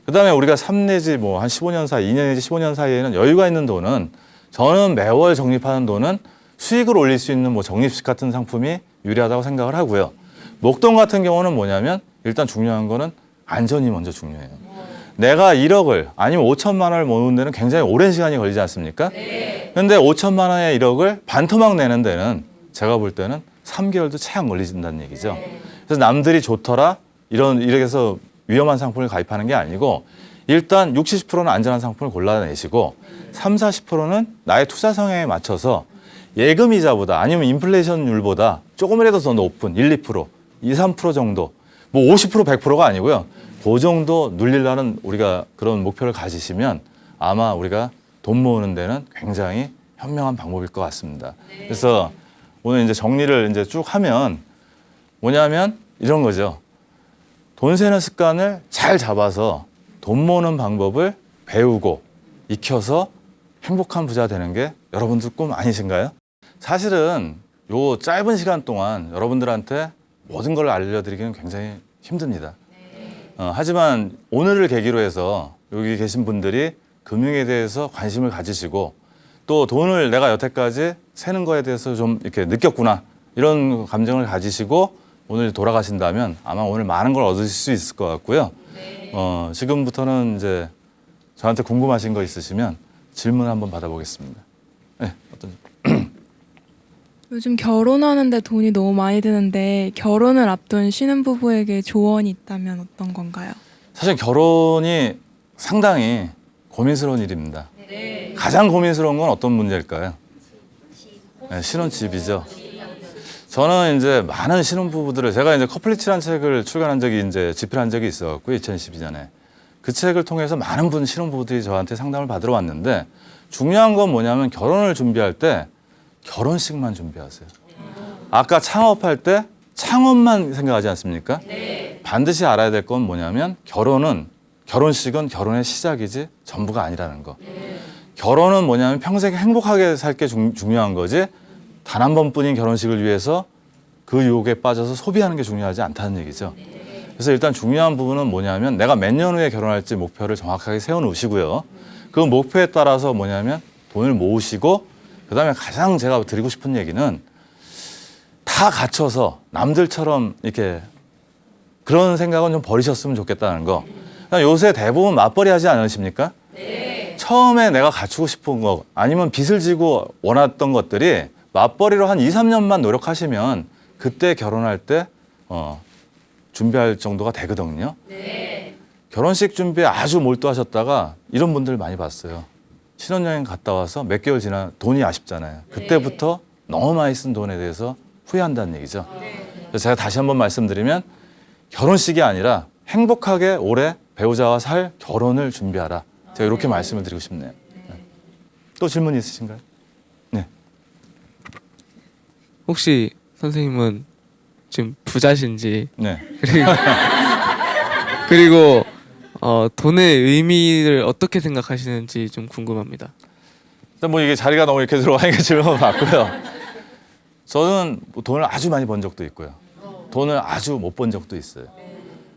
그다음에 우리가 3 내지 뭐 한 15년 사이, 2년 내지 15년 사이에는 여유가 있는 돈은 저는 매월 적립하는 돈은 수익을 올릴 수 있는 뭐 적립식 같은 상품이 유리하다고 생각을 하고요. 목돈 같은 경우는 뭐냐면 일단 중요한 거는 안전이 먼저 중요해요. 내가 1억을 아니면 5천만 원을 모으는 데는 굉장히 오랜 시간이 걸리지 않습니까? 그런데 5천만 원의 1억을 반토막 내는 데는 제가 볼 때는 3개월도 채 안 걸리진다는 얘기죠. 그래서 남들이 좋더라 이렇게 해서 위험한 상품을 가입하는 게 아니고 일단 60, 70%는 안전한 상품을 골라내시고 3, 40%는 나의 투자 성향에 맞춰서 예금 이자보다 아니면 인플레이션율보다 조금이라도 더 높은 1, 2%, 2, 3% 정도 뭐 50%, 100%가 아니고요. 그 정도 눌리려는 우리가 그런 목표를 가지시면 아마 우리가 돈 모으는 데는 굉장히 현명한 방법일 것 같습니다. 그래서 오늘 이제 정리를 이제 쭉 하면 뭐냐면 이런 거죠. 돈 세는 습관을 잘 잡아서 돈 모으는 방법을 배우고 익혀서 행복한 부자 되는 게 여러분들 꿈 아니신가요? 사실은 요 짧은 시간 동안 여러분들한테 모든 걸 알려드리기는 굉장히 힘듭니다. 하지만 오늘을 계기로 해서 여기 계신 분들이 금융에 대해서 관심을 가지시고 또 돈을 내가 여태까지 세는 거에 대해서 좀 이렇게 느꼈구나 이런 감정을 가지시고 오늘 돌아가신다면 아마 오늘 많은 걸 얻으실 수 있을 것 같고요. 지금부터는 이제 저한테 궁금하신 거 있으시면 질문 한번 받아보겠습니다. 네, 어떤? 요즘 결혼하는데 돈이 너무 많이 드는데 결혼을 앞둔 신혼부부에게 조언이 있다면 어떤 건가요? 사실 결혼이 상당히 고민스러운 일입니다. 가장 고민스러운 건 어떤 문제일까요? 네, 신혼집이죠. 저는 이제 많은 신혼부부들을 제가 이제 커플리치라는 책을 출간한 적이 이제 집필한 적이 있어갖고 2012년에 그 책을 통해서 많은 분 신혼부부들이 저한테 상담을 받으러 왔는데 중요한 건 뭐냐면 결혼을 준비할 때 결혼식만 준비하세요. 아까 창업할 때 창업만 생각하지 않습니까? 반드시 알아야 될 건 뭐냐면 결혼식은 결혼의 시작이지 전부가 아니라는 거. 결혼은 뭐냐면 평생 행복하게 살 게 중요한 거지 단 한 번뿐인 결혼식을 위해서 그 유혹에 빠져서 소비하는 게 중요하지 않다는 얘기죠. 그래서 일단 중요한 부분은 뭐냐면 내가 몇 년 후에 결혼할지 목표를 정확하게 세워놓으시고요. 그 목표에 따라서 뭐냐면 돈을 모으시고 그다음에 가장 제가 드리고 싶은 얘기는 다 갖춰서 남들처럼 이렇게 그런 생각은 좀 버리셨으면 좋겠다는 거. 요새 대부분 맞벌이 하지 않으십니까? 처음에 내가 갖추고 싶은 거 아니면 빚을 지고 원했던 것들이 맞벌이로 한 2, 3년만 노력하시면 그때 결혼할 때 준비할 정도가 되거든요. 결혼식 준비에 아주 몰두하셨다가 이런 분들 많이 봤어요. 신혼여행 갔다 와서 몇 개월 지나 돈이 아쉽잖아요. 그때부터 너무 많이 쓴 돈에 대해서 후회한다는 얘기죠. 그래서 제가 다시 한번 말씀드리면 결혼식이 아니라 행복하게 오래 배우자와 살 결혼을 준비하라. 제가 이렇게 말씀을 드리고 싶네요. 또 질문 있으신가요? 네. 혹시 선생님은 지금 부자신지 네. 그리고 돈의 의미를 어떻게 생각하시는지 좀 궁금합니다. 일단 뭐 이게 자리가 너무 이렇게 들어가니까 질문 받고요. 저는 돈을 아주 많이 번 적도 있고요. 돈을 아주 못 번 적도 있어요.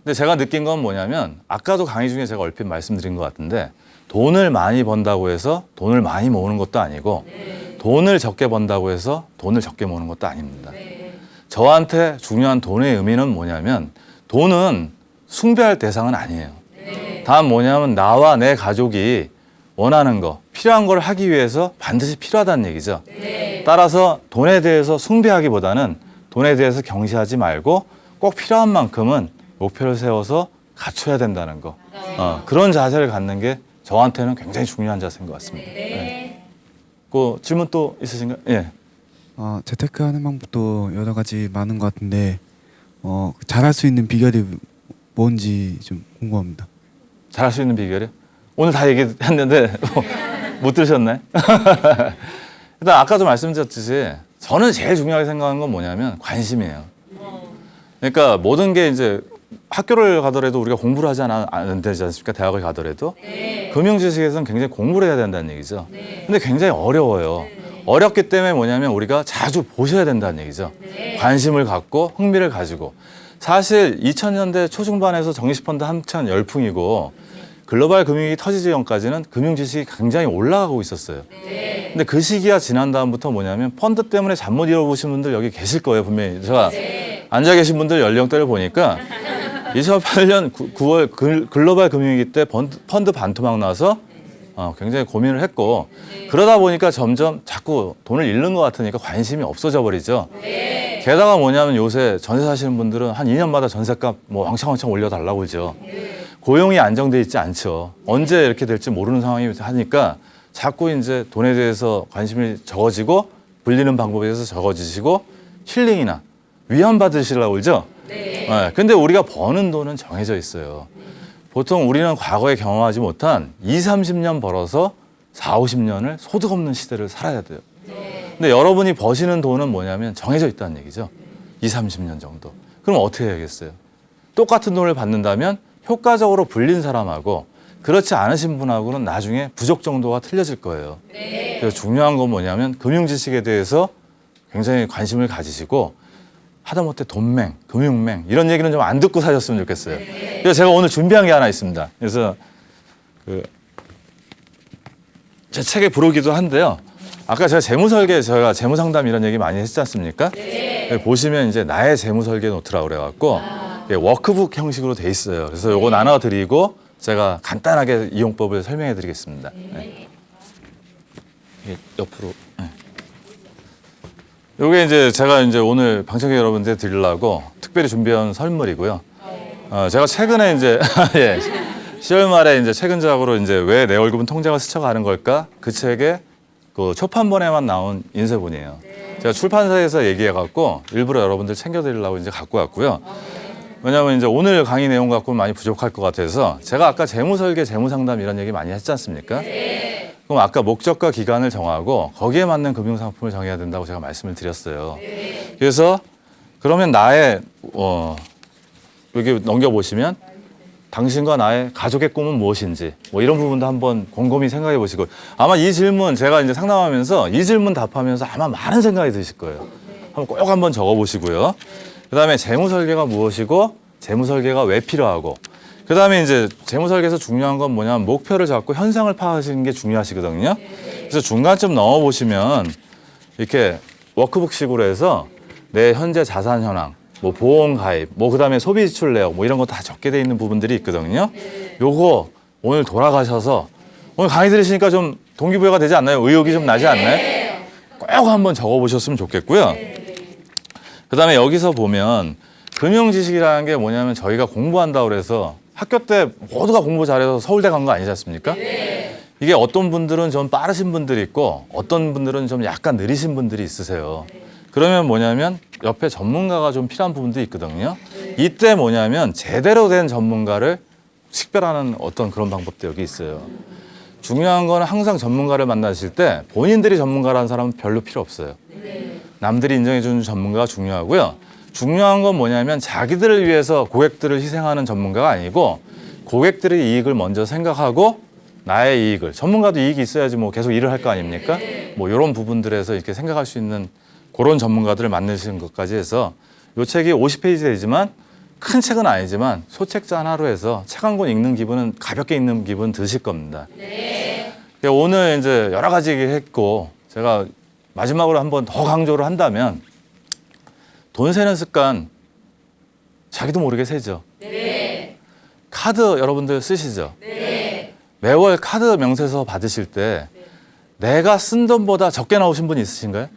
근데 제가 느낀 건 뭐냐면 아까도 강의 중에 제가 얼핏 말씀드린 것 같은데 돈을 많이 번다고 해서 돈을 많이 모으는 것도 아니고 돈을 적게 번다고 해서 돈을 적게 모으는 것도 아닙니다. 저한테 중요한 돈의 의미는 뭐냐면 돈은 숭배할 대상은 아니에요. 다만 뭐냐면 나와 내 가족이 원하는 거, 필요한 걸 하기 위해서 반드시 필요하다는 얘기죠. 따라서 돈에 대해서 숭배하기보다는 돈에 대해서 경시하지 말고 꼭 필요한 만큼은 목표를 세워서 갖춰야 된다는 거. 그런 자세를 갖는 게 저한테는 굉장히 중요한 자세인 것 같습니다. 네. 그 질문 또 있으신가요? 예. 재테크하는 방법도 여러 가지 많은 것 같은데 잘할 수 있는 비결이 뭔지 좀 궁금합니다. 잘할 수 있는 비결이요? 오늘 다 얘기했는데 못 들으셨나요? 일단 아까도 말씀드렸듯이 저는 제일 중요하게 생각하는 건 뭐냐면 관심이에요. 그러니까 모든 게 이제 학교를 가더라도 우리가 공부를 하지 않으면 되지 않습니까? 대학을 가더라도. 금융 지식에서는 굉장히 공부를 해야 된다는 얘기죠. 근데 굉장히 어려워요. 어렵기 때문에 뭐냐면 우리가 자주 보셔야 된다는 얘기죠. 관심을 갖고 흥미를 가지고. 사실 2000년대 초중반에서 정기펀드 한창 열풍이고 글로벌 금융위기 터지기 전까지는 금융 지식이 굉장히 올라가고 있었어요. 근데 그 시기가 지난 다음부터 뭐냐면 펀드 때문에 잠 못 이뤄보신 분들 여기 계실 거예요, 분명히. 제가 앉아 계신 분들 연령대를 보니까 2008년 9월 글로벌 금융위기 때 펀드 반토막 나서 굉장히 고민을 했고 그러다 보니까 점점 자꾸 돈을 잃는 것 같으니까 관심이 없어져 버리죠. 게다가 뭐냐면 요새 전세 사시는 분들은 한 2년마다 전세값 뭐 왕창왕창 올려달라고 그러죠. 고용이 안정돼 있지 않죠. 언제 이렇게 될지 모르는 상황이 하니까 자꾸 이제 돈에 대해서 관심이 적어지고 불리는 방법에 대해서 적어지시고 힐링이나 위안 받으시려고 그러죠. 네. 근데 우리가 버는 돈은 정해져 있어요. 보통 우리는 과거에 경험하지 못한 20-30년 벌어서 40-50년을 소득 없는 시대를 살아야 돼요. 근데 여러분이 버시는 돈은 뭐냐면 정해져 있다는 얘기죠. 20-30년 정도. 그럼 어떻게 해야겠어요? 똑같은 돈을 받는다면 효과적으로 불린 사람하고 그렇지 않으신 분하고는 나중에 부족 정도가 틀려질 거예요. 그래서 중요한 건 뭐냐면 금융 지식에 대해서 굉장히 관심을 가지시고 하다못해 돈맹, 금융맹 이런 얘기는 좀 안 듣고 사셨으면 좋겠어요. 그래서 제가 오늘 준비한 게 하나 있습니다. 그래서 제 책에 부르기도 한데요. 아까 제가 재무설계, 제가 재무상담 이런 얘기 많이 했지 않습니까? 보시면 이제 나의 재무설계 노트라고 그래갖고 워크북 형식으로 돼 있어요. 그래서 요거 나눠드리고 제가 간단하게 이용법을 설명해드리겠습니다. 네. 이게 옆으로. 네. 요게 이제 제가 이제 오늘 방청객 여러분들 드리려고 특별히 준비한 선물이고요. 제가 최근에 이제 예, 10월 말에 이제 최근작으로 이제 왜 내 월급은 통장을 스쳐가는 걸까? 그 책의 그 초판본에만 나온 인쇄본이에요. 제가 출판사에서 얘기해갖고 일부러 여러분들 챙겨드리려고 이제 갖고 왔고요. 왜냐하면 이제 오늘 강의 내용 갖고는 많이 부족할 것 같아서 제가 아까 재무설계, 재무상담 이런 얘기 많이 했지 않습니까? 그럼 아까 목적과 기간을 정하고 거기에 맞는 금융상품을 정해야 된다고 제가 말씀을 드렸어요. 그래서 그러면 나의 여기 넘겨보시면 당신과 나의 가족의 꿈은 무엇인지 뭐 이런 부분도 한번 곰곰이 생각해 보시고 아마 이 질문 제가 이제 상담하면서 이 질문 답하면서 아마 많은 생각이 드실 거예요. 꼭 한번 적어보시고요. 그다음에 재무설계가 무엇이고 재무설계가 왜 필요하고 그다음에 이제 재무설계에서 중요한 건 뭐냐면 목표를 잡고 현상을 파악하시는 게 중요하시거든요. 그래서 중간쯤 넘어보시면 이렇게 워크북식으로 해서 내 현재 자산 현황, 뭐 보험 가입, 뭐 그다음에 소비 지출 내역 뭐 이런 거 다 적게 돼 있는 부분들이 있거든요. 요거 오늘 돌아가셔서 오늘 강의 들으시니까 좀 동기부여가 되지 않나요? 의욕이 좀 나지 않나요? 꼭 한번 적어보셨으면 좋겠고요. 그다음에 여기서 보면 금융 지식이라는 게 뭐냐면 저희가 공부한다고 그래서 학교 때 모두가 공부 잘해서 서울대 간 거 아니지 않습니까? 이게 어떤 분들은 좀 빠르신 분들이 있고 어떤 분들은 좀 약간 느리신 분들이 있으세요. 그러면 뭐냐면 옆에 전문가가 좀 필요한 부분도 있거든요. 이때 뭐냐면 제대로 된 전문가를 식별하는 어떤 그런 방법도 여기 있어요. 중요한 건 항상 전문가를 만나실 때 본인들이 전문가라는 사람은 별로 필요 없어요. 남들이 인정해 주는 전문가가 중요하고요. 중요한 건 뭐냐면 자기들을 위해서 고객들을 희생하는 전문가가 아니고 고객들의 이익을 먼저 생각하고 나의 이익을 전문가도 이익이 있어야지 뭐 계속 일을 할 거 아닙니까? 뭐 이런 부분들에서 이렇게 생각할 수 있는 그런 전문가들을 만드시는 것까지 해서 이 책이 50페이지 되지만 큰 책은 아니지만 소책자 하나로 해서 책 한 권 읽는 기분은 가볍게 읽는 기분 드실 겁니다. 오늘 이제 여러 가지 얘기했고 제가 마지막으로 한번 더 강조를 한다면 돈 세는 습관 자기도 모르게 세죠. 네. 카드 여러분들 쓰시죠? 네. 매월 카드 명세서 받으실 때 내가 쓴 돈보다 적게 나오신 분 있으신가요?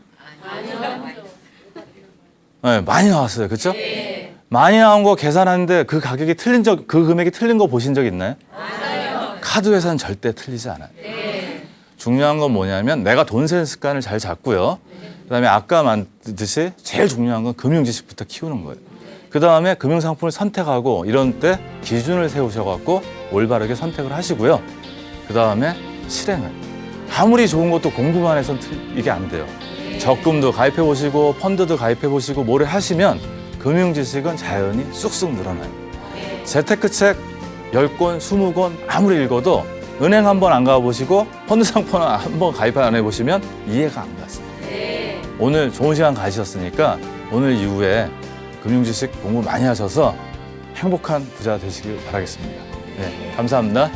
네, 많이 나왔어요. 그렇죠? 네. 많이 나온 거 계산하는데 그 가격이 틀린 그 금액이 틀린 거 보신 적 있나요? 맞아요. 카드 회사는 절대 틀리지 않아요. 네. 중요한 건 뭐냐면 내가 돈 세는 습관을 잘 잡고요. 그다음에 아까 말했듯이 제일 중요한 건 금융 지식부터 키우는 거예요. 그다음에 금융 상품을 선택하고 이런 때 기준을 세우셔 갖고 올바르게 선택을 하시고요. 그다음에 실행을. 아무리 좋은 것도 공부만 해서는 이게 안 돼요. 적금도 가입해 보시고 펀드도 가입해 보시고 뭐를 하시면 금융 지식은 자연히 쑥쑥 늘어나요. 재테크책 10권, 20권 아무리 읽어도 은행 한번 안 가보시고 펀드 상품 한번 가입 안 해보시면 이해가 안 갔어요. 오늘 좋은 시간 가지셨으니까 오늘 이후에 금융 지식 공부 많이 하셔서 행복한 부자 되시길 바라겠습니다. 네, 감사합니다.